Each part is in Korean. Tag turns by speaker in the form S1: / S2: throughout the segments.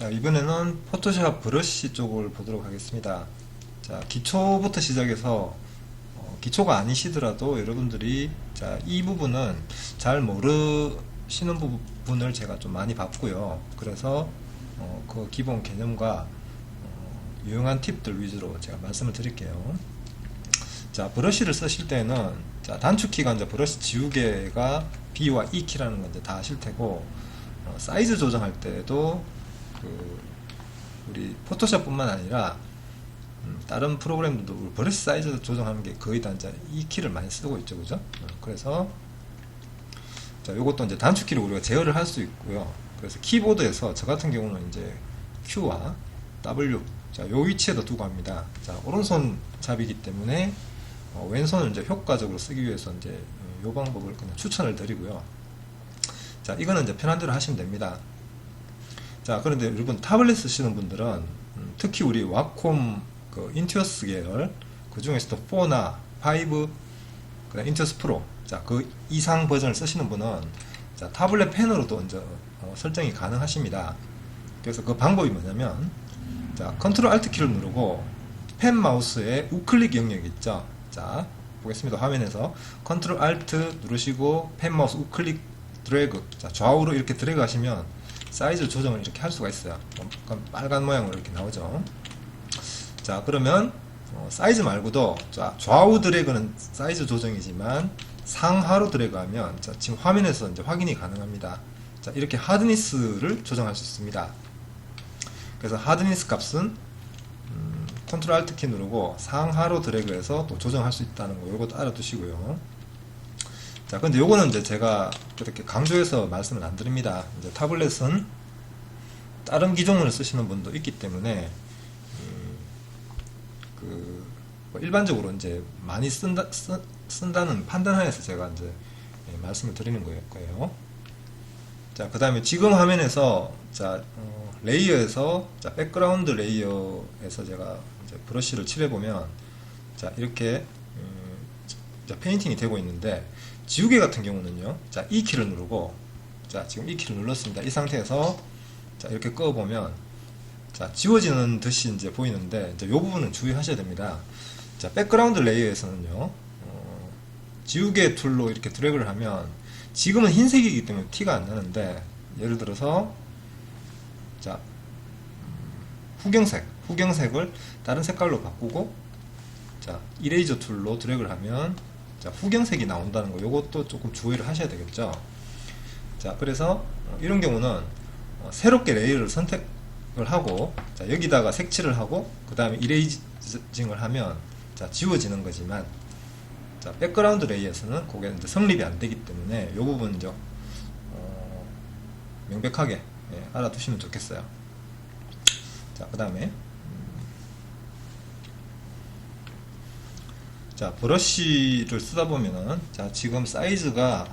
S1: 자, 이번에는 포토샵 브러쉬 쪽을 보도록 하겠습니다. 자, 기초부터 시작해서 기초가 아니시더라도 여러분들이 자, 이 부분은 잘 모르시는 부분을 제가 좀 많이 봤고요. 그래서 그 기본 개념과 유용한 팁들 위주로 제가 말씀을 드릴게요. 자, 브러쉬를 쓰실 때는 자, 단축키가 이제 브러쉬 지우개가 B와 E 키라는 건 이제 다 아실 테고, 사이즈 조정할 때도 우리 포토샵뿐만 아니라 다른 프로그램들도 우리 브러쉬 사이즈 조정하는 게 거의 다 이제 이 키를 많이 쓰고 있죠, 그죠? 그래서 자, 요것도 이제 단축키를 우리가 제어를 할 수 있고요. 그래서 키보드에서 저 같은 경우는 이제 Q와 W, 자, 요 위치에다 두고 합니다. 자, 오른손 잡이기 때문에 왼손을 이제 효과적으로 쓰기 위해서 이제 요 방법을 그냥 추천을 드리고요. 자, 이거는 이제 편한 대로 하시면 됩니다. 자, 그런데 여러분 타블렛 쓰시는 분들은 특히 우리 와콤 그 인투어스 계열, 그 중에서도 4나 5, 그다음 인투어스 프로, 자, 그 이상 버전을 쓰시는 분은 자, 타블렛 펜으로도 이제 설정이 가능하십니다. 그래서 그 방법이 뭐냐면, 자, 컨트롤 알트 키를 누르고 펜 마우스의 우클릭 영역이 있죠. 자, 보겠습니다. 화면에서 컨트롤 알트 누르시고 펜 마우스 우클릭 드래그, 자, 좌우로 이렇게 드래그 하시면 사이즈 조정을 이렇게 할 수가 있어요. 빨간 모양으로 이렇게 나오죠. 자, 그러면 사이즈 말고도 자, 좌우 드래그는 사이즈 조정이지만 상하로 드래그하면 자, 지금 화면에서 이제 확인이 가능합니다. 자, 이렇게 하드니스를 조정할 수 있습니다. 그래서 하드니스 값은 컨트롤 알트 키 누르고 상하로 드래그해서 또 조정할 수 있다는 거, 이것도 알아두시고요. 자, 근데 요거는 이제 제가 그렇게 강조해서 말씀을 안 드립니다. 이제 타블렛은 다른 기종을 쓰시는 분도 있기 때문에 뭐 일반적으로 이제 많이 쓴다는 판단하에서 제가 이제 말씀을 드리는 거예요. 자, 그 다음에 지금 화면에서 자, 레이어에서 자, 백그라운드 레이어에서 제가 이제 브러쉬를 칠해보면 자, 이렇게 자, 페인팅이 되고 있는데, 지우개 같은 경우는요, 자, 이 키를 누르고, 자, 지금 이 키를 눌렀습니다. 이 상태에서 자, 이렇게 꺼보면 자, 지워지는 듯이 이제 보이는데, 이제 이 부분은 주의하셔야 됩니다. 자, 백그라운드 레이어에서는요, 지우개 툴로 이렇게 드래그를 하면 지금은 흰색이기 때문에 티가 안 나는데, 예를 들어서 자, 후경색을 다른 색깔로 바꾸고, 자, 이레이저 툴로 드래그를 하면 자, 후경색이 나온다는 거, 요것도 조금 주의를 하셔야 되겠죠. 자, 그래서 이런 경우는 새롭게 레이어를 선택을 하고, 자, 여기다가 색칠을 하고 그 다음에 이레이징을 하면 자, 지워지는 거지만, 자, 백그라운드 레이어에서는 그게 이제 성립이 안 되기 때문에 요 부분 이제 명백하게 알아두시면 좋겠어요. 자, 그 다음에 자, 브러쉬를 쓰다 보면은 자, 지금 사이즈가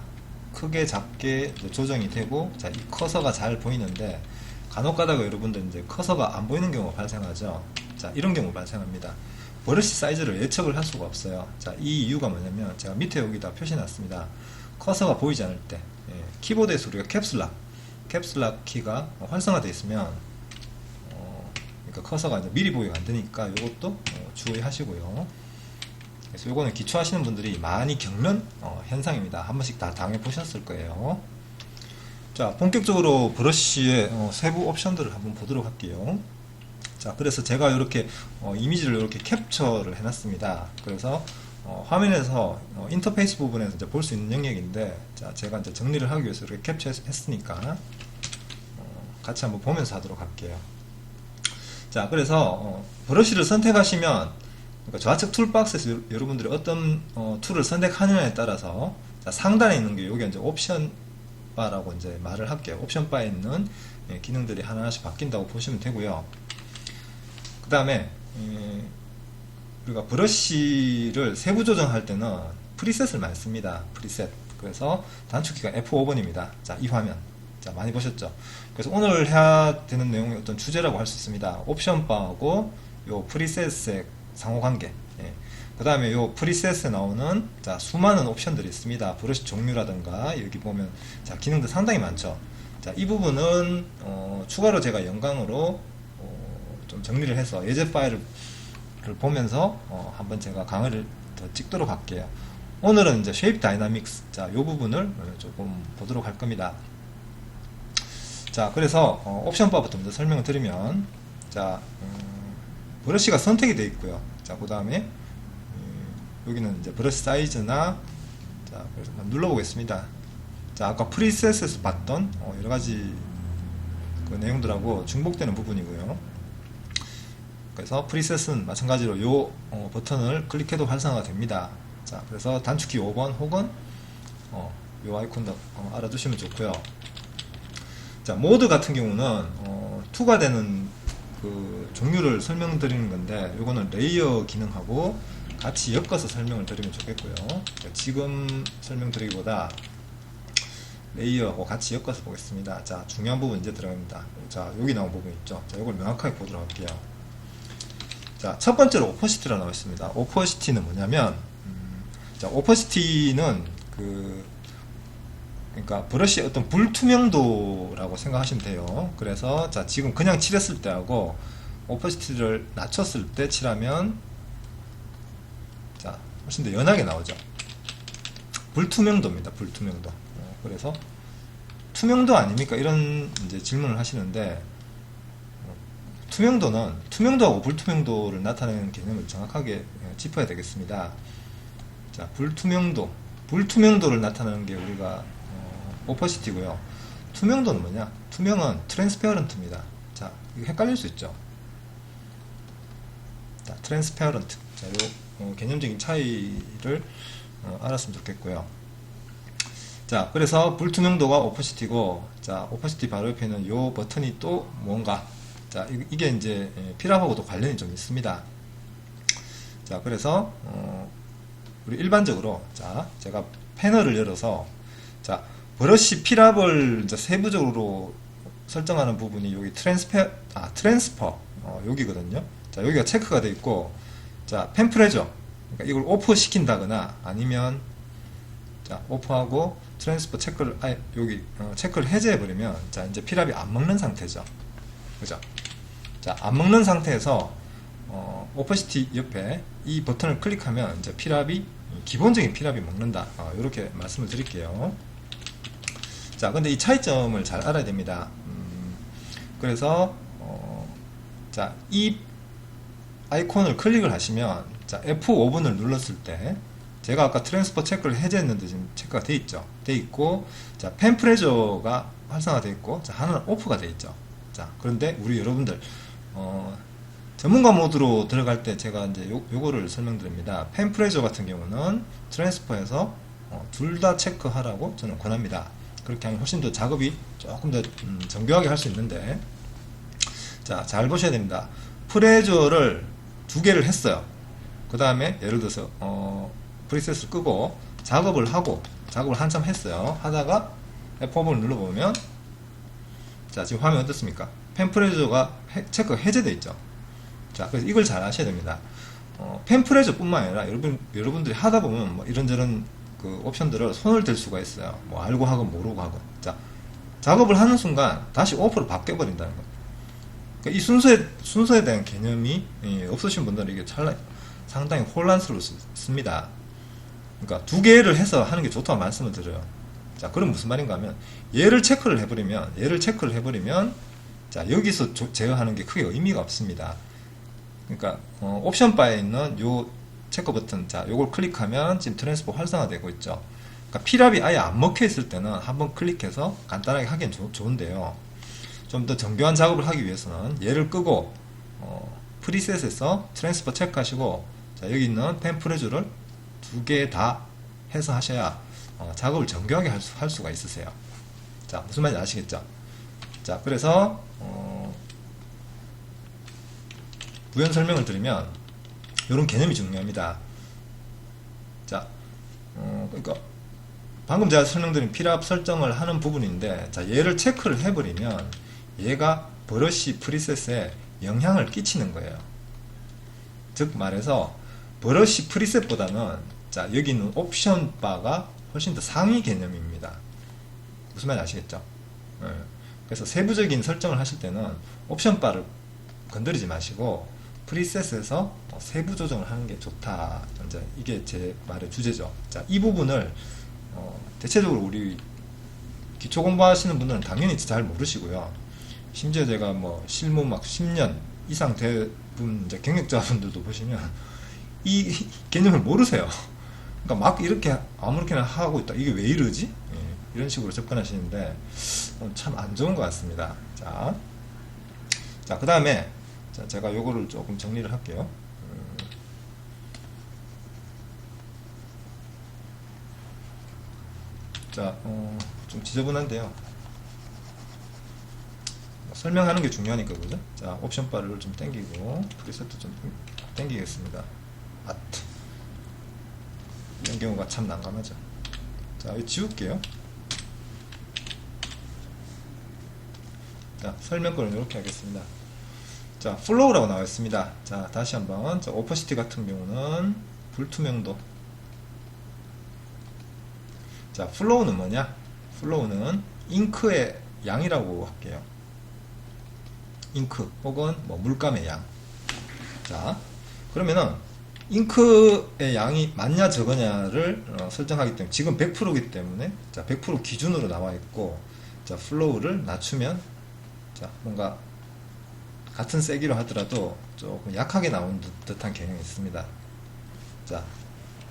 S1: 크게 작게 조정이 되고, 자, 이 커서가 잘 보이는데 간혹 가다가 여러분들 이제 커서가 안 보이는 경우가 발생하죠. 자, 이런 경우 발생합니다. 브러쉬 사이즈를 예측을 할 수가 없어요. 자, 이 이유가 뭐냐면 제가 밑에 여기다 표시 놨습니다. 커서가 보이지 않을 때, 키보드에서 우리가 캡슐락 키가 활성화되어 있으면 그러니까 커서가 이제 미리 보이가 안 되니까 이것도 주의하시고요. 그래서 요거는 기초하시는 분들이 많이 겪는 현상입니다. 한 번씩 다 당해 보셨을 거예요. 자, 본격적으로 브러쉬의 세부 옵션들을 한번 보도록 할게요. 자, 그래서 제가 이렇게 이미지를 이렇게 캡처를 해놨습니다. 그래서 화면에서 인터페이스 부분에서 이제 볼 수 있는 영역인데, 자, 제가 이제 정리를 하기 위해서 이렇게 캡처했으니까 같이 한번 보면서 하도록 할게요. 자, 그래서 브러쉬를 선택하시면, 그러니까 좌측 툴박스에서 여러분들이 어떤 툴을 선택하느냐에 따라서, 자, 상단에 있는 게 여기 이제 옵션 바라고 이제 말을 할게요. 옵션 바에 있는 기능들이 하나씩 바뀐다고 보시면 되고요. 그 다음에 우리가 브러쉬를 세부 조정할 때는 프리셋을 많이 씁니다. 프리셋. 그래서 단축키가 F5번입니다. 자, 이 화면. 자, 많이 보셨죠? 그래서 오늘 해야 되는 내용의 어떤 주제라고 할 수 있습니다. 옵션 바하고 요 프리셋의 상호관계. 그 다음에 요 프리셋에 나오는 자, 수많은 옵션들이 있습니다. 브러쉬 종류라든가 여기 보면 자, 기능들 상당히 많죠. 자, 이 부분은 추가로 제가 영광으로 좀 정리를 해서 예제 파일을 보면서 한번 제가 강의를 더 찍도록 할게요. 오늘은 이제 쉐입 다이나믹스, 자, 이 부분을 조금 보도록 할 겁니다. 자, 그래서 옵션 바부터 먼저 설명을 드리면, 자, 브러쉬가 선택이 되어 있고요. 자, 그 다음에 여기는 이제 브러쉬 사이즈나, 자, 그래서 한번 눌러보겠습니다. 자, 아까 프리셋에서 봤던 여러가지 그 내용들하고 중복되는 부분이고요. 그래서 프리셋은 마찬가지로 요 버튼을 클릭해도 활성화가 됩니다. 자, 그래서 단축키 5번 혹은 요 아이콘도 알아두시면 좋고요. 자, 모드 같은 경우는 투과되는 그 종류를 설명드리는 건데, 요거는 레이어 기능하고 같이 엮어서 설명을 드리면 좋겠고요. 그러니까 지금 설명드리기보다 레이어하고 같이 엮어서 보겠습니다. 자, 중요한 부분 이제 들어갑니다. 자, 여기 나온 부분 있죠. 자, 이걸 명확하게 보도록 할게요. 자, 첫 번째로 오퍼시티가 나와 있습니다. 오퍼시티는 뭐냐면, 자, 오퍼시티는 그러니까 브러쉬의 어떤 불투명도라고 생각하시면 돼요. 그래서 자, 지금 그냥 칠했을 때하고 오퍼시티를 낮췄을 때 칠하면, 자, 훨씬 더 연하게 나오죠. 불투명도입니다. 불투명도. 그래서 투명도 아닙니까? 이런 이제 질문을 하시는데, 투명도하고 불투명도를 나타내는 개념을 정확하게 짚어야 되겠습니다. 자, 불투명도를 나타내는 게 우리가 오퍼시티고요. 투명도는 뭐냐? 투명은 트랜스페어런트입니다. 자, 이거 헷갈릴 수 있죠. 자, 트랜스페어런트. 자, 요 개념적인 차이를 알았으면 좋겠고요. 자, 그래서 불투명도가 오퍼시티고, 자, 오퍼시티 바로 옆에 있는 요 버튼이 또 뭔가, 자, 이게 이제 필압하고도 관련이 좀 있습니다. 자, 그래서 우리 일반적으로, 자, 제가 패널을 열어서, 자, 브러쉬 필압을 이제 세부적으로 설정하는 부분이 여기 트랜스퍼 여기거든요. 자, 여기가 체크가 되어 있고, 자, 펜프레저, 그러니까 이걸 오프 시킨다거나 아니면, 자, 오프하고 트랜스퍼 체크를 여기 체크를 해제해 버리면, 자, 이제 필압이 안 먹는 상태죠. 그죠? 자, 안 먹는 상태에서 오퍼시티 옆에 이 버튼을 클릭하면 이제 필압이, 기본적인 필압이 먹는다. 이렇게 말씀을 드릴게요. 자, 근데 이 차이점을 잘 알아야 됩니다. 그래서 자, 이 아이콘을 클릭을 하시면, 자, F5번을 눌렀을 때, 제가 아까 트랜스퍼 체크를 해제했는데 지금 체크가 돼 있죠. 돼 있고, 자, 펜 프레저가 활성화돼 있고, 자, 하나는 오프가 돼 있죠. 자, 그런데 우리 여러분들 전문가 모드로 들어갈 때 제가 이제 요거를 설명드립니다. 펜 프레저 같은 경우는 트랜스퍼에서 둘 다 체크하라고 저는 권합니다. 그렇게 하면 훨씬 더 작업이 조금 더 정교하게 할 수 있는데, 자, 잘 보셔야 됩니다. 프레저를 두 개를 했어요. 그 다음에 예를 들어서 프리셋을 끄고 작업을 한참 했어요. 하다가 F5를 눌러보면, 자, 지금 화면 어떻습니까? 펜 프레저가 체크가 해제되어 있죠. 자, 그래서 이걸 잘 아셔야 됩니다. 펜 프레저 뿐만 아니라 여러분들이 하다 보면 뭐 이런저런 그 옵션들을 손을 댈 수가 있어요. 뭐 알고 하건 모르고 하건. 자, 작업을 하는 순간 다시 오프로 바뀌어 버린다는 거예요. 그러니까 이 순서에 대한 개념이 없으신 분들은 이게 상당히 혼란스럽습니다. 그러니까 두 개를 해서 하는 게 좋다고 말씀을 드려요. 자, 그럼 무슨 말인가 하면, 얘를 체크를 해버리면, 자, 여기서 제어하는 게 크게 의미가 없습니다. 그러니까 옵션 바에 있는 요 체크 버튼, 자, 요걸 클릭하면 지금 트랜스퍼 활성화되고 있죠. 그러니까 필압이 아예 안 먹혀 있을 때는 한번 클릭해서 간단하게 하기엔 좋은데요. 좀 더 정교한 작업을 하기 위해서는 얘를 끄고 프리셋에서 트랜스퍼 체크하시고, 자, 여기 있는 펜 프레저를 두 개 다 해서 하셔야 작업을 정교하게 할 수가 있으세요. 자, 무슨 말인지 아시겠죠? 자, 그래서 부연 설명을 드리면 이런 개념이 중요합니다. 자, 그러니까 방금 제가 설명드린 필압 설정을 하는 부분인데, 자, 얘를 체크를 해버리면 얘가 브러쉬 프리셋에 영향을 끼치는 거예요. 즉 말해서 브러쉬 프리셋보다는, 자, 여기 있는 옵션 바가 훨씬 더 상위 개념입니다. 무슨 말인지 아시겠죠? 네. 그래서 세부적인 설정을 하실 때는 옵션 바를 건드리지 마시고 프리셋에서 세부 조정을 하는 게 좋다. 이제 이게 제 말의 주제죠. 자, 이 부분을 대체적으로 우리 기초 공부하시는 분들은 당연히 잘 모르시고요. 심지어 제가 뭐 실무 막 10년 이상 된 분, 이제 경력자분들도 보시면 이 개념을 모르세요. 그러니까 막 이렇게 아무렇게나 하고 있다. 이게 왜 이러지? 예, 이런 식으로 접근하시는데 참 안 좋은 것 같습니다. 자, 그 다음에 제가 요거를 조금 정리를 할게요. 자, 좀 지저분한데요. 설명하는 게 중요하니까, 그죠? 자, 옵션 바를 좀 당기고, 프리셋도 좀 당기겠습니다. 아트. 이런 경우가 참 난감하죠. 자, 이거 지울게요. 자, 설명권을 이렇게 하겠습니다. 자, 플로우라고 나와 있습니다. 자, 다시 한번. 자, 오퍼시티 같은 경우는 불투명도. 자, 플로우는 뭐냐? 플로우는 잉크의 양이라고 할게요. 잉크 혹은 뭐 물감의 양. 자, 그러면은 잉크의 양이 많냐 적으냐를 설정하기 때문에 지금 100%이기 때문에 자, 100% 기준으로 나와 있고, 자, 플로우를 낮추면 자, 뭔가 같은 세기로 하더라도 조금 약하게 나온 듯한 경향이 있습니다. 자,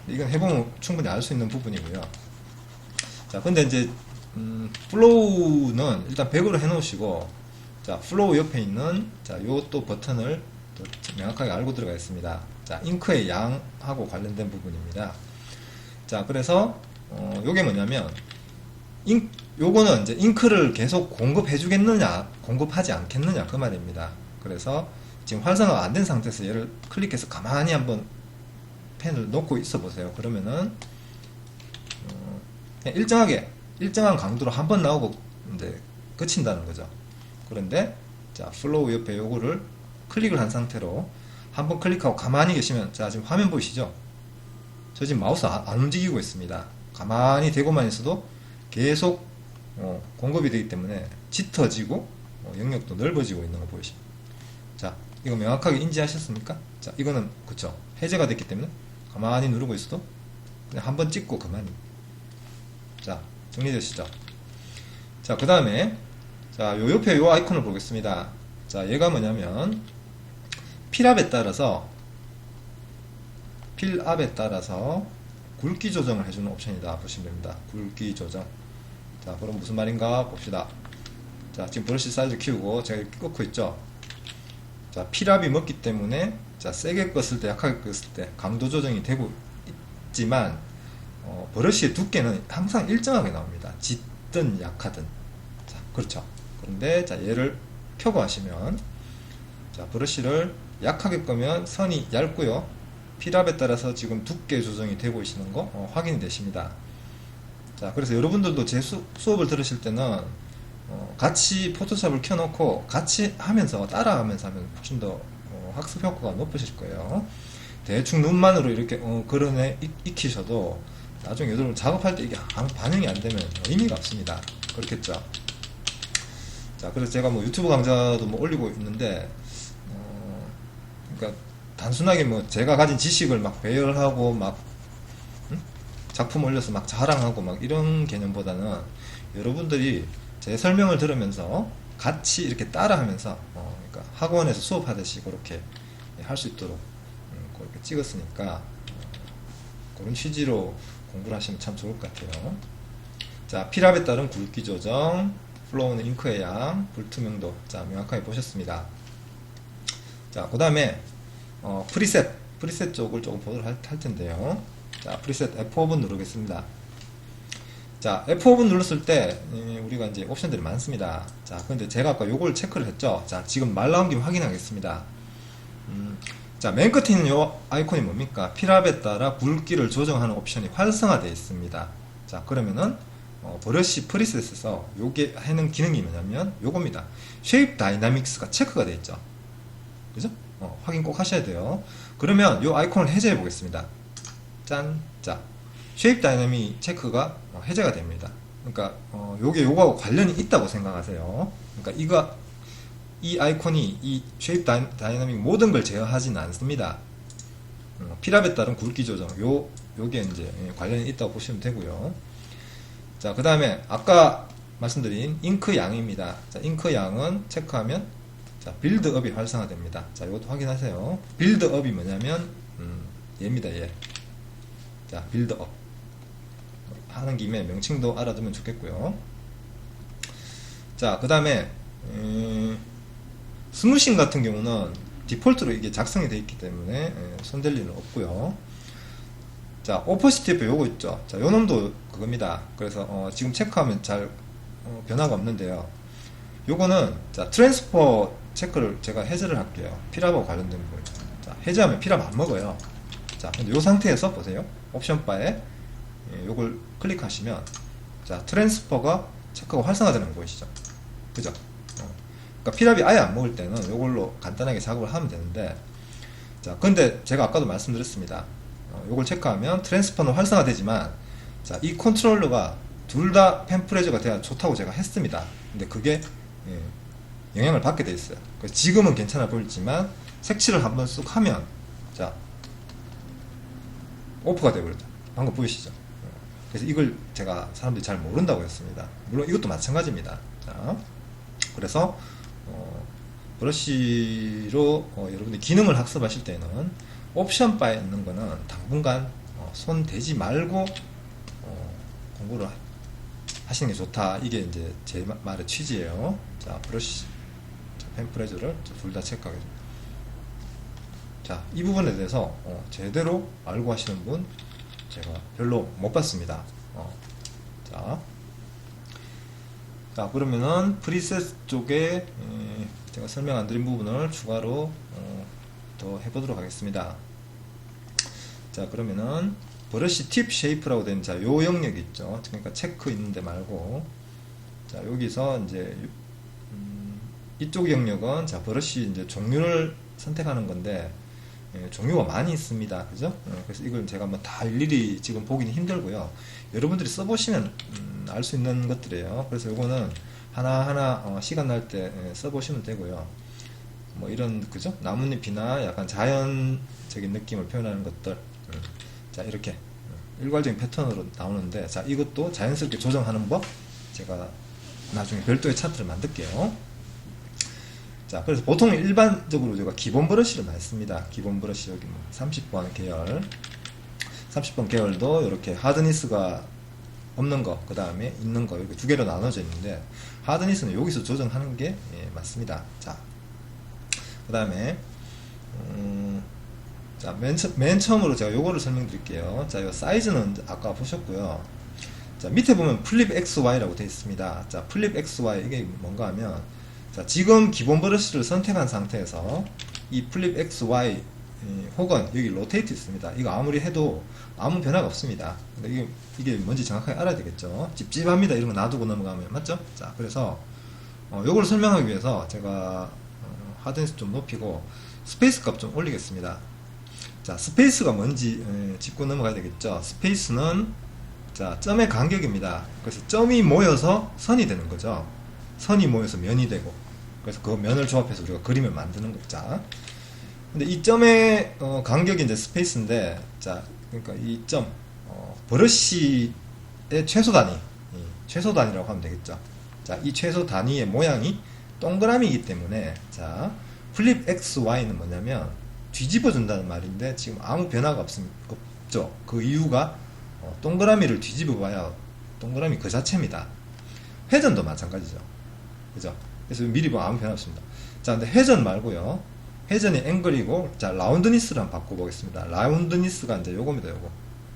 S1: 이건 해보면 충분히 알 수 있는 부분이고요. 자, 근데 이제 플로우는 일단 100으로 해놓으시고, 자, 플로우 옆에 있는 자, 요 또 버튼을 또 명확하게 알고 들어가 있습니다. 자, 잉크의 양하고 관련된 부분입니다. 자, 그래서 요게 뭐냐면 요거는 이제 잉크를 계속 공급해 주겠느냐 공급하지 않겠느냐 그 말입니다. 그래서 지금 활성화가 안 된 상태에서 얘를 클릭해서 가만히 한번 펜을 놓고 있어 보세요. 그러면은 그냥 일정한 강도로 한 번 나오고 이제 끝인다는 거죠. 그런데 자, 플로우 옆에 요거를 클릭을 한 상태로 한번 클릭하고 가만히 계시면, 자, 지금 화면 보이시죠? 저 지금 마우스 안 움직이고 있습니다. 가만히 대고만 있어도 계속 공급이 되기 때문에 짙어지고 영역도 넓어지고 있는 거 보이시죠? 자, 이거 명확하게 인지하셨습니까? 자, 이거는 그쵸, 해제가 됐기 때문에 가만히 누르고 있어도 그냥 한번 찍고 그만이. 자, 정리되시죠? 자, 그 다음에 자, 요 옆에 요 아이콘을 보겠습니다. 자, 얘가 뭐냐면 필압에 따라서 굵기 조정을 해주는 옵션이다 보시면 됩니다. 굵기 조정. 자, 그럼 무슨 말인가 봅시다. 자, 지금 브러쉬 사이즈 키우고 제가 이렇게 꺾고 있죠. 자, 필압이 먹기 때문에 자, 세게 껐을 때 약하게 껐을 때 강도 조정이 되고 있지만 브러쉬의 두께는 항상 일정하게 나옵니다. 짙든 약하든. 자, 그렇죠. 그런데 자, 얘를 켜고 하시면 자, 브러쉬를 약하게 끄면 선이 얇고요. 필압에 따라서 지금 두께 조정이 되고 있는 거 확인이 되십니다. 자, 그래서 여러분들도 제 수업을 들으실 때는 같이 포토샵을 켜놓고 같이 하면서 따라하면서 하면 훨씬 더 학습 효과가 높으실 거예요. 대충 눈만으로 이렇게 그려내 익히셔도 나중에 여러분 작업할 때 이게 반영이 안 되면 의미가 없습니다. 그렇겠죠? 자, 그래서 제가 뭐 유튜브 강좌도 뭐 올리고 있는데 그러니까 단순하게 뭐 제가 가진 지식을 막 배열하고 막 작품 올려서 막 자랑하고 막 이런 개념보다는 여러분들이 제 설명을 들으면서 같이 이렇게 따라하면서 그러니까 학원에서 수업하듯이 그렇게 할 수 있도록 그렇게 찍었으니까 그런 취지로 공부를 하시면 참 좋을 것 같아요. 자, 필압에 따른 굵기 조정, 플로우는 잉크의 양, 불투명도. 자, 명확하게 보셨습니다. 자, 그 다음에 프리셋 쪽을 조금 보도록 할 텐데요. 자, 프리셋 F5번 누르겠습니다. 자, F5번 눌렀을 때 우리가 이제 옵션들이 많습니다. 자, 근데 제가 아까 요걸 체크를 했죠. 자, 지금 말 나온 김에 확인하겠습니다. 자, 맨 끝에 있는 요 아이콘이 뭡니까? 필압에 따라 굵기를 조정하는 옵션이 활성화되어 있습니다. 자, 그러면은 브러쉬 프리셋에서 요게 하는 기능이 뭐냐면 요겁니다. 쉐입 다이나믹스가 체크가 되어 있죠. 그죠? 확인 꼭 하셔야 돼요. 그러면 요 아이콘을 해제해 보겠습니다. 짠. 자, 쉐입 다이나믹 체크가 해제가 됩니다. 그러니까 요게 요거하고 관련이 있다고 생각하세요. 그러니까 이 아이콘이 이 쉐입 다이나믹 모든 걸 제어하지는 않습니다. 필압에 따른 굵기 조정, 요게 이제 관련이 있다고 보시면 되고요. 자, 그 다음에 아까 말씀드린 잉크 양입니다. 자, 잉크 양은 체크하면 자, 빌드업이 활성화됩니다. 자, 이것도 확인하세요. 빌드업이 뭐냐면 얘입니다. 얘. 자, 빌드업 하는 김에 명칭도 알아두면 좋겠고요. 자, 그 다음에 스무싱 같은 경우는 디폴트로 이게 작성이 되어 있기 때문에 손댈 일은 없고요. 자, 오퍼시티프 요거 있죠. 자, 요 놈도 그겁니다. 그래서 지금 체크하면 잘 변화가 없는데요. 요거는 자, 트랜스퍼 체크를 제가 해제를 할게요. 필압하고 관련된 부분. 자, 해제하면 필압 안 먹어요. 자, 근데 요 상태에서 보세요. 옵션 바에 요걸 클릭하시면 자, 트랜스퍼가 체크가 활성화되는 거 보이시죠? 그죠? 그러니까 필압이 아예 안 먹을 때는 요걸로 간단하게 작업을 하면 되는데, 자, 근데 제가 아까도 말씀드렸습니다. 요걸 체크하면 트랜스퍼는 활성화되지만, 자, 이 컨트롤러가 둘 다 펜프레저가 돼야 좋다고 제가 했습니다. 근데 그게 영향을 받게 돼 있어요. 그래서 지금은 괜찮아 보이지만 색칠을 한번 쑥 하면 자, 오프가 되버렸죠. 방금 보이시죠? 그래서 이걸 제가 사람들이 잘 모른다고 했습니다. 물론 이것도 마찬가지입니다. 자, 그래서 브러쉬로 여러분들이 기능을 학습하실 때는 옵션 바에 있는 거는 당분간 손 대지 말고 공부를 하시는 게 좋다. 이게 이제 제 말의 취지예요. 자, 브러쉬, 펜프레저를 둘 다 체크하게 됩니다. 자, 이 부분에 대해서 제대로 알고 하시는 분 제가 별로 못 봤습니다. 자, 그러면은 프리셋 쪽에 제가 설명 안 드린 부분을 추가로 더 해보도록 하겠습니다. 자, 그러면은 브러쉬 팁 쉐이프라고 된 자, 요 영역 있죠. 그러니까 체크 있는데 말고, 자, 여기서 이제 이쪽 영역은 자, 브러쉬 이제 종류를 선택하는 건데 종류가 많이 있습니다. 그죠? 그래서 이걸 제가 뭐 다 일일이 지금 보기는 힘들고요. 여러분들이 써보시면 알 수 있는 것들이에요. 그래서 요거는 하나하나 시간 날 때 써보시면 되고요. 뭐 이런, 그죠? 나뭇잎이나 약간 자연적인 느낌을 표현하는 것들, 자, 이렇게 일괄적인 패턴으로 나오는데, 자, 이것도 자연스럽게 조정하는 법 제가 나중에 별도의 차트를 만들게요. 자, 그래서 보통 일반적으로 제가 기본 브러쉬를 많이 씁니다. 기본 브러쉬 여기 뭐 30번 계열, 30번 계열도 이렇게 하드니스가 없는 거, 그 다음에 있는 거, 이렇게 두 개로 나눠져 있는데, 하드니스는 여기서 조정하는 게 맞습니다. 자, 그 다음에 자, 맨 처음으로 제가 요거를 설명드릴게요. 자, 요 사이즈는 아까 보셨고요. 자, 밑에 보면 플립 XY라고 되어 있습니다. 자, 플립 XY 이게 뭔가 하면, 자, 지금 기본 브러쉬를 선택한 상태에서 이 플립 XY 혹은 여기 로테이트 있습니다. 이거 아무리 해도 아무 변화가 없습니다. 근데 이게 뭔지 정확하게 알아야 되겠죠. 찝찝합니다. 이런 거 놔두고 넘어가면. 맞죠? 자, 그래서 요걸 설명하기 위해서 제가 하드니스 좀 높이고 스페이스 값 좀 올리겠습니다. 자, 스페이스가 뭔지 짚고 넘어가야 되겠죠. 스페이스는 자, 점의 간격입니다. 그래서 점이 모여서 선이 되는 거죠. 선이 모여서 면이 되고, 그래서 그 면을 조합해서 우리가 그림을 만드는 거. 자, 근데 이 점의 간격이 이제 스페이스인데, 자, 그러니까 이 점 브러쉬의 최소 단위, 최소 단위라고 하면 되겠죠. 자, 이 최소 단위의 모양이 동그라미이기 때문에, 자, 플립 XY는 뭐냐면 뒤집어 준다는 말인데 지금 아무 변화가 없죠. 그 이유가 동그라미를 뒤집어 봐야 동그라미 그 자체입니다. 회전도 마찬가지죠. 그죠? 그래서 미리 보면 아무 변화 없습니다. 자, 근데 회전 말고요. 회전이 앵글이고, 자, 라운드니스를 한번 바꿔보겠습니다. 라운드니스가 이제 요겁니다, 요거.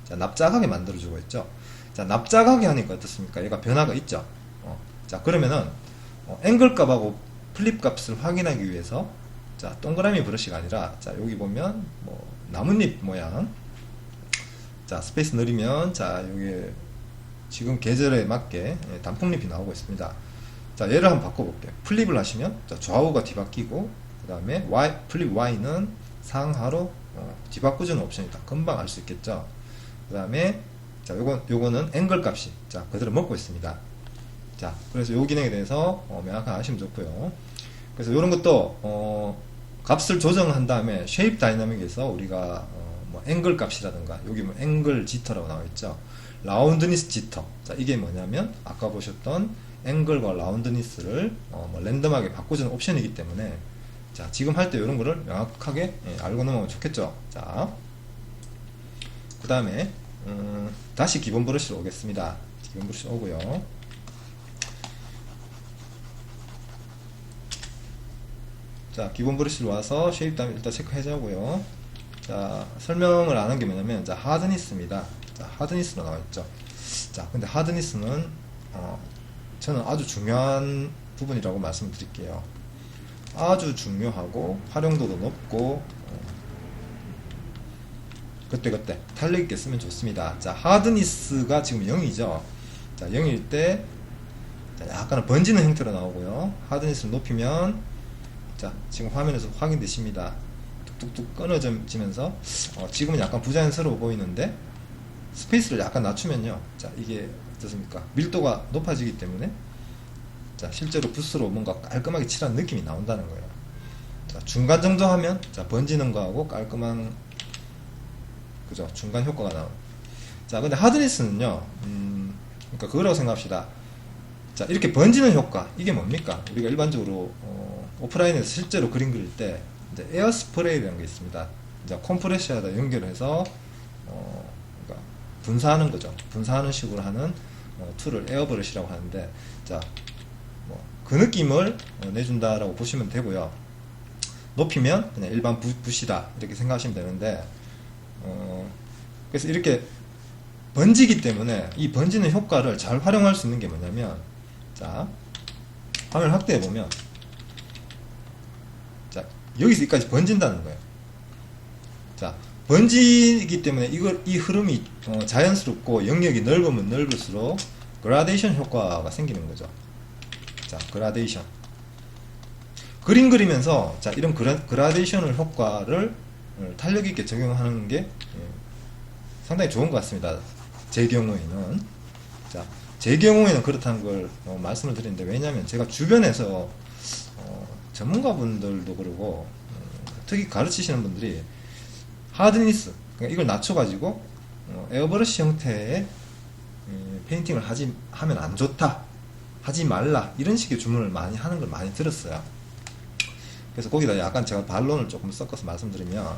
S1: 자, 납작하게 만들어주고 있죠. 자, 납작하게 하니까 어떻습니까? 얘가 변화가 있죠. 자, 그러면은, 앵글 값하고 플립 값을 확인하기 위해서, 자, 동그라미 브러쉬가 아니라, 자, 여기 보면, 뭐, 나뭇잎 모양. 자, 스페이스 누르면, 자, 여기, 지금 계절에 맞게 단풍잎이 나오고 있습니다. 자, 얘를 한번 바꿔볼게요. 플립을 하시면, 자, 좌우가 뒤바뀌고, 그 다음에 플립 Y는 상하로 뒤바꾸주는 옵션이다. 금방 알 수 있겠죠. 그 다음에 자, 요거는 앵글 값이 자, 그대로 먹고 있습니다. 자, 그래서 요 기능에 대해서 명확하게 아시면 좋고요. 그래서 이런 것도 값을 조정한 다음에 쉐입 다이나믹에서 우리가 뭐 앵글 값이라든가 여기 뭐 앵글 지터라고 나와 있죠. 라운드니스 지터. 자, 이게 뭐냐면 아까 보셨던 앵글과 라운드니스를 뭐 랜덤하게 바꿔주는 옵션이기 때문에 자, 지금 할 때 이런 거를 명확하게 알고 넘어가면 좋겠죠. 자, 그 다음에 다시 기본 브러쉬로 오겠습니다. 기본 브러쉬 오고요. 자, 기본 브러쉬로 와서 쉐입 다음에 일단 체크해자고요. 자, 설명을 안 한 게 뭐냐면 자, 하드니스입니다. 자, 하드니스로 나와있죠. 자, 근데 하드니스는 저는 아주 중요한 부분이라고 말씀드릴게요. 아주 중요하고 활용도도 높고 그때그때 탄력있게 쓰면 좋습니다. 자, 하드니스가 지금 0이죠. 자, 0일 때 약간 번지는 형태로 나오고요. 하드니스를 높이면 자, 지금 화면에서 확인되십니다. 뚝뚝뚝 끊어지면서 지금은 약간 부자연스러워 보이는데 스페이스를 약간 낮추면요, 자, 이게 어떻습니까? 밀도가 높아지기 때문에 자, 실제로 붓으로 뭔가 깔끔하게 칠한 느낌이 나온다는 거예요. 자, 중간 정도 하면 자, 번지는 거하고 깔끔한 그죠? 중간 효과가 나오는. 자, 근데 하드니스는요, 그러니까 그거라고 생각합시다. 자, 이렇게 번지는 효과, 이게 뭡니까? 우리가 일반적으로 오프라인에서 실제로 그림 그릴 때 이제 에어 스프레이라는 게 있습니다. 이제 컴프레셔에다 연결해서 그러니까 분사하는 거죠. 분사하는 식으로 하는 툴을 에어브러시라고 하는데, 자, 그 느낌을 내준다라고 보시면 되고요. 높이면 그냥 일반 붓이다 이렇게 생각하시면 되는데, 그래서 이렇게 번지기 때문에 이 번지는 효과를 잘 활용할 수 있는 게 뭐냐면, 자, 화면 확대해 보면 자, 여기서 여기까지 번진다는 거예요. 자, 번지기 때문에 이 흐름이 자연스럽고 영역이 넓으면 넓을수록 그라데이션 효과가 생기는 거죠. 자, 그라데이션. 그림 그리면서 자, 이런 그라데이션 효과를 탄력 있게 적용하는 게 상당히 좋은 것 같습니다. 제 경우에는. 자, 제 경우에는 그렇다는 걸 말씀을 드리는데, 왜냐하면 제가 주변에서 전문가분들도 그러고 특히 가르치시는 분들이 하드니스, 그러니까 이걸 낮춰가지고 에어브러쉬 형태의 페인팅을 하면 안 좋다, 하지 말라, 이런 식의 주문을 많이 하는 걸 많이 들었어요. 그래서 거기다 약간 제가 반론을 조금 섞어서 말씀드리면,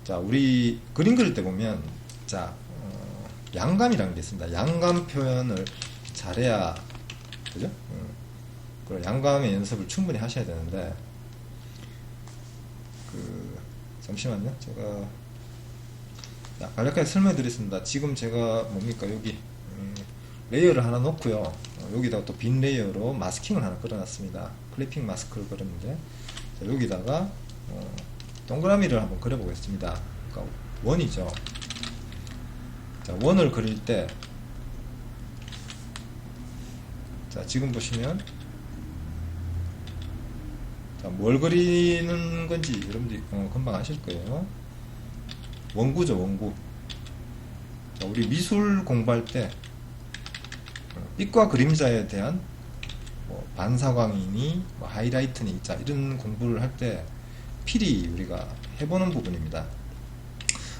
S1: 자, 우리 그림 그릴 때 보면 자, 양감이라는 게 있습니다. 양감 표현을 잘해야, 그죠? 그리고 양감의 연습을 충분히 하셔야 되는데, 잠시만요. 제가 간략하게 설명해 드리겠습니다. 지금 제가 뭡니까, 여기 레이어를 하나 놓고요, 여기다가 또 빈 레이어로 마스킹을 하나 걸어놨습니다. 클리핑 마스크를 걸었는데, 자, 여기다가 동그라미를 한번 그려보겠습니다. 그러니까 원이죠. 자, 원을 그릴 때, 자, 지금 보시면 자, 뭘 그리는 건지 여러분들이 금방 아실 거예요. 원구죠, 원구. 자, 우리 미술 공부할 때 빛과 그림자에 대한 반사광이니 하이라이트니, 자, 이런 공부를 할 때 필히 우리가 해보는 부분입니다.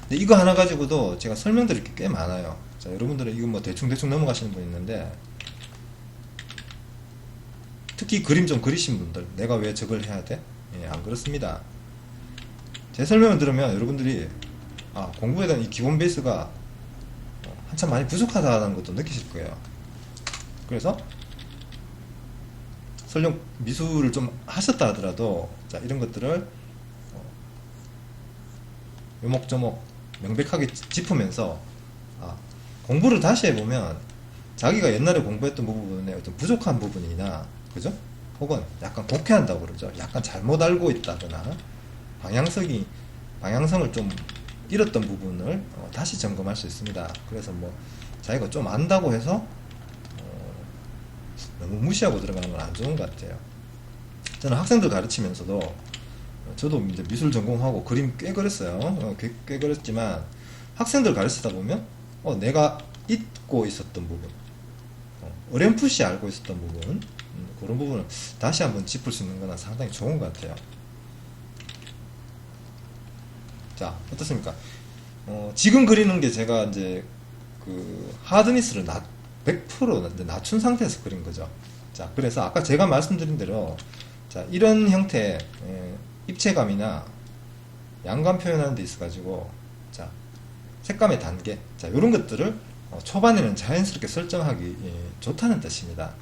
S1: 근데 이거 하나 가지고도 제가 설명드릴 게 꽤 많아요. 자, 여러분들은 이거 뭐 대충 넘어가시는 분 있는데, 특히 그림 좀 그리신 분들, 내가 왜 저걸 해야 돼? 예, 안 그렇습니다. 제 설명을 들으면 여러분들이 공부에 대한 이 기본 베이스가 한참 많이 부족하다는 것도 느끼실 거예요. 그래서 설령 미술을 좀 하셨다 하더라도, 자, 이런 것들을 요목조목 명백하게 짚으면서 공부를 다시 해보면 자기가 옛날에 공부했던 부분에 어떤 부족한 부분이나, 그죠? 혹은 약간 곡해한다고 그러죠. 약간 잘못 알고 있다거나 방향성을 좀 잃었던 부분을 다시 점검할 수 있습니다. 그래서 뭐 자기가 좀 안다고 해서 너무 무시하고 들어가는 건 안 좋은 것 같아요. 저는 학생들 가르치면서도, 저도 이제 미술 전공하고 그림 꽤 그렸어요. 꽤 그렸지만 학생들 가르치다 보면 내가 잊고 있었던 부분, 어렴풋이 알고 있었던 부분, 그런 부분을 다시 한번 짚을 수 있는 거는 상당히 좋은 것 같아요. 자, 어떻습니까? 지금 그리는 게 제가 이제 그 하드니스를 100% 이제 낮춘 상태에서 그린 거죠. 자, 그래서 아까 제가 말씀드린 대로, 자, 이런 형태의 입체감이나 양감 표현하는 데 있어가지고, 자, 색감의 단계, 자, 이런 것들을 초반에는 자연스럽게 설정하기 좋다는 뜻입니다.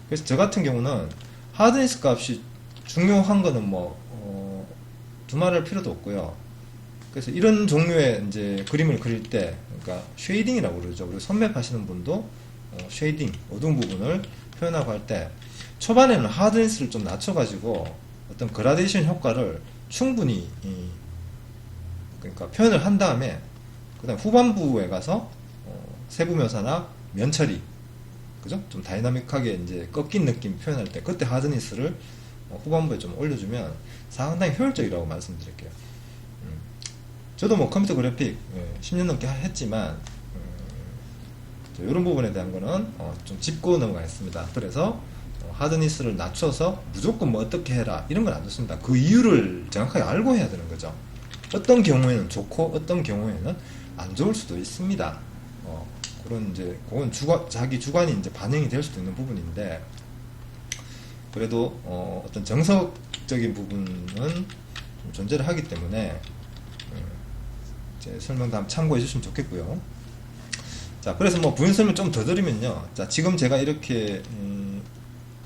S1: 그래서 저 같은 경우는 하드니스 값이 중요한 거는 뭐, 두말할 필요도 없고요. 그래서 이런 종류의 이제 그림을 그릴 때, 그러니까 쉐이딩이라고 그러죠. 우리 선맵 하시는 분도 쉐이딩, 어두운 부분을 표현하고 할 때, 초반에는 하드니스를 좀 낮춰가지고 어떤 그라데이션 효과를 충분히 그러니까 표현을 한 다음에, 그 다음 후반부에 가서 세부 묘사나 면 처리, 그죠? 좀 다이나믹하게 이제 꺾인 느낌 표현할 때, 그때 하드니스를 후반부에 좀 올려주면 상당히 효율적이라고 말씀드릴게요. 저도 뭐 컴퓨터 그래픽 10년 넘게 했지만 이런 부분에 대한 거는 좀 짚고 넘어가겠습니다. 그래서 하드니스를 낮춰서 무조건 뭐 어떻게 해라 이런 건 안 좋습니다. 그 이유를 정확하게 알고 해야 되는 거죠. 어떤 경우에는 좋고 어떤 경우에는 안 좋을 수도 있습니다. 그런 이제 그건 자기 주관이 이제 반영이 될 수도 있는 부분인데, 그래도 어떤 정석적인 부분은 좀 존재를 하기 때문에 제 설명도 한번 참고해 주시면 좋겠고요. 자, 그래서 뭐 부연 설명 좀 더 드리면요. 자, 지금 제가 이렇게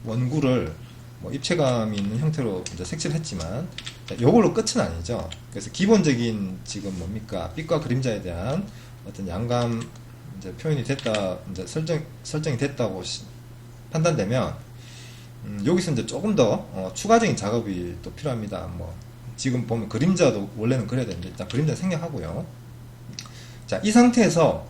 S1: 원구를 뭐 입체감이 있는 형태로 이제 색칠을 했지만, 자, 요걸로 끝은 아니죠. 그래서 기본적인 지금 뭡니까? 빛과 그림자에 대한 어떤 양감 이제 표현이 됐다, 이제 설정이 됐다고 판단되면, 여기서 이제 조금 더 추가적인 작업이 또 필요합니다. 뭐 지금 보면 그림자도 원래는 그려야 되는데 일단 그림자 생략하고요. 자, 이 상태에서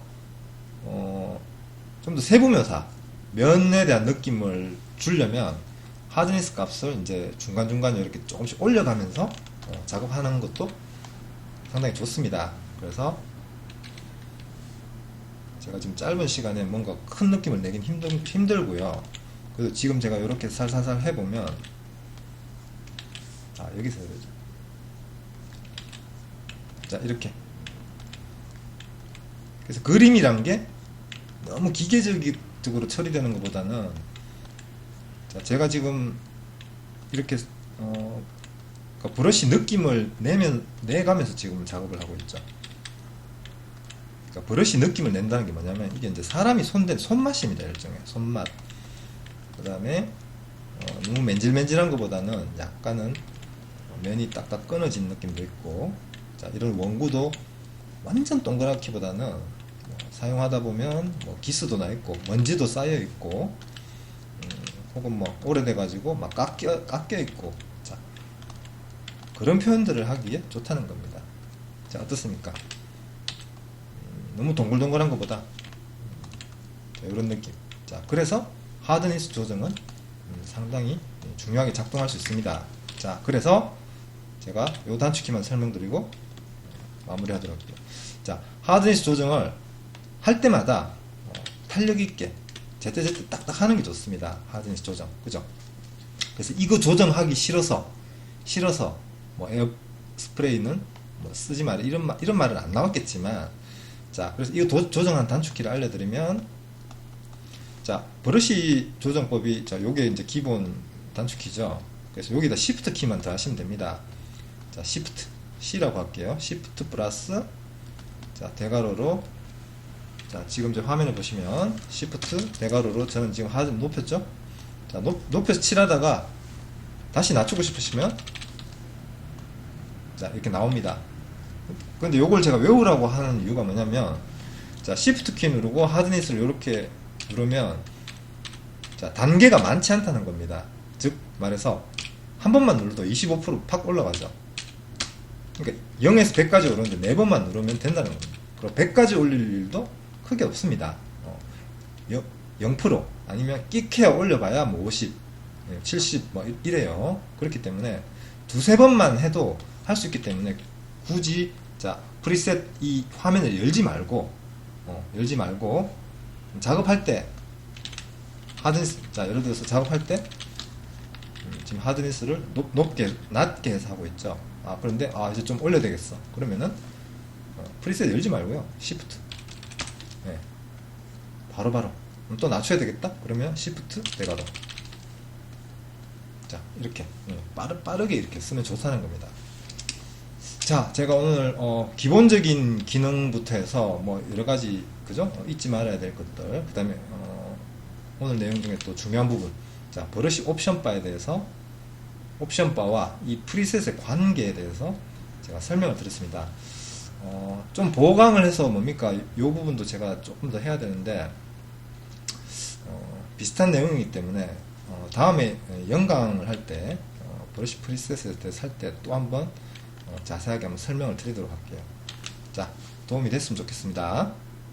S1: 좀 더 세부 묘사, 면에 대한 느낌을 주려면 하드니스 값을 이제 중간중간 이렇게 조금씩 올려가면서 작업하는 것도 상당히 좋습니다. 그래서 제가 지금 짧은 시간에 뭔가 큰 느낌을 내긴 힘들고요. 그래서 지금 제가 이렇게 살살살 해보면, 여기서 해야 되죠. 자, 이렇게. 그래서 그림이란 게 너무 기계적으로 처리되는 것보다는, 자, 제가 지금 이렇게 그러니까 브러쉬 느낌을 내가면서 지금 작업을 하고 있죠. 그러니까 브러쉬 느낌을 낸다는 게 뭐냐면, 이게 이제 사람이 손댄 손맛입니다. 일종의 손맛. 그 다음에 너무 맨질맨질한 것보다는 약간은 면이 딱딱 끊어진 느낌도 있고, 자, 이런 원구도 완전 동그랗기보다는 사용하다 보면 뭐 기스도 나 있고 먼지도 쌓여 있고, 혹은 뭐 오래돼 가지고 막 깎여 있고, 자, 그런 표현들을 하기에 좋다는 겁니다. 자, 어떻습니까? 너무 동글동글한 것보다 자, 이런 느낌. 자, 그래서 하드니스 조정은 상당히 중요하게 작동할 수 있습니다. 자, 그래서 제가 요 단축키만 설명드리고 마무리하도록 할게요. 자, 하드니스 조정을 할 때마다 탄력 있게 제때제때 딱딱 하는 게 좋습니다. 하드니스 조정, 그죠? 그래서 이거 조정하기 싫어서 뭐 에어 스프레이는 뭐 쓰지 마라 이런 말은 안 나왔겠지만, 자, 그래서 이거 조정한 단축키를 알려드리면, 자, 브러쉬 조정법이, 자, 요게 이제 기본 단축키죠. 그래서 여기다 시프트 키만 더 하시면 됩니다. 자, 시프트 C라고 할게요. 시프트 플러스, 자, 대괄호로, 자, 지금 제 화면에 보시면 시프트 대괄호로 저는 지금 하드 높였죠. 자, 높여서 칠하다가 다시 낮추고 싶으시면, 자, 이렇게 나옵니다. 근데 요걸 제가 외우라고 하는 이유가 뭐냐면, 자, 시프트 키 누르고 하드니스를 이렇게 누르면, 자, 단계가 많지 않다는 겁니다. 즉 말해서 한 번만 눌러도 25%팍 올라가죠. 그러니까 0에서 100까지 오르는데 4번만 누르면 된다는 겁니다. 그리고 100까지 올릴 일도 크게 없습니다. 0% 아니면 끼케어 올려봐야 뭐 50, 70 뭐 이래요. 그렇기 때문에 두세 번만 해도 할 수 있기 때문에 굳이, 자, 프리셋 이 화면을 열지 말고 작업할 때 하드니스, 자 예를 들어서 작업할 때 지금 하드니스를 낮게 해서 하고 있죠. 그런데 이제 좀 올려야 되겠어. 그러면은 프리셋 열지 말고요, 시프트. 네. 바로바로 또 낮춰야 되겠다. 그러면 시프트 대괄호. 자 이렇게 빠르게 이렇게 쓰면 좋다는 겁니다. 자, 제가 오늘 기본적인 기능부터 해서 뭐 여러가지 그죠? 잊지 말아야 될 것들, 그 다음에 오늘 내용 중에 또 중요한 부분, 자 브러쉬 옵션 바에 대해서, 옵션 바와 이 프리셋의 관계에 대해서 제가 설명을 드렸습니다. 좀 보강을 해서 뭡니까, 이 부분도 제가 조금 더 해야 되는데 비슷한 내용이기 때문에 다음에 연강을 할 때 브러쉬 프리셋에 대해서 할 때 또 한번 자세하게 한번 설명을 드리도록 할게요. 자, 도움이 됐으면 좋겠습니다.